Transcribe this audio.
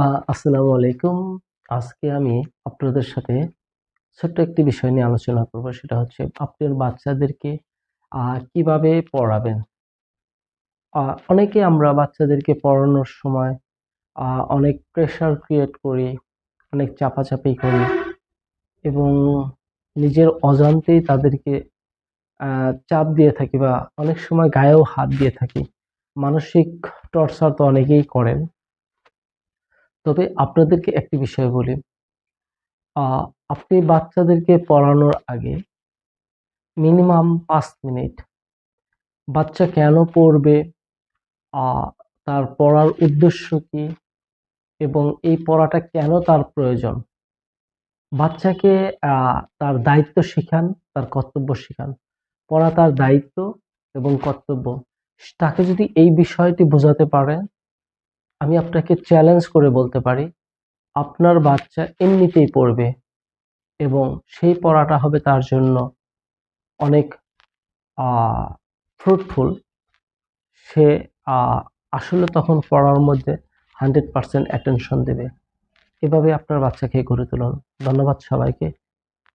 আসসালামু আলাইকুম। আজকে আমি আপনাদের সাথে ছোট্ট একটি বিষয় নিয়ে আলোচনা করব। সেটা হচ্ছে আপনার বাচ্চাদেরকে কিভাবে পড়াবেন। আ অনেকে আমরা বাচ্চাদেরকে পড়ানোর সময় আ অনেক প্রেশার ক্রিয়েট করি, অনেক চাপাচাপি করি এবং নিজের অজান্তেই তাদেরকে আ চাপ দিয়ে থাকি বা অনেক সময় গায়েও হাত দিয়ে থাকি। মানসিক টর্চার তো অনেকেই করেন। তবে আপনাদেরকে একটি বিষয় বলি, আ আপনি বাচ্চাদেরকে পড়ানোর আগে মিনিমাম ৫ মিনিট বাচ্চা কেন পড়বে, আ তার পড়ার উদ্দেশ্য কি এবং এই পড়াটা কেন তার প্রয়োজন? বাচ্চাকে আ তার দায়িত্ব শিখান, তার কর্তব্য শিখান। পড়া তার দায়িত্ব এবং কর্তব্য। তাকে যদি এই বিষয়টি বোঝাতে পারেন, আমি আপনাকে চ্যালেঞ্জ করে বলতে পারি, আপনার বাচ্চা এমনিতেই পড়বে এবং সেই পড়াটা হবে তার জন্য অনেক আ ফ্রুটফুল। সে আ আসলে তখন পড়ার মধ্যে 100% অ্যাটেনশন দেবে। এভাবে আপনার বাচ্চাকে গড়ে তুলুন। ধন্যবাদ সবাইকে।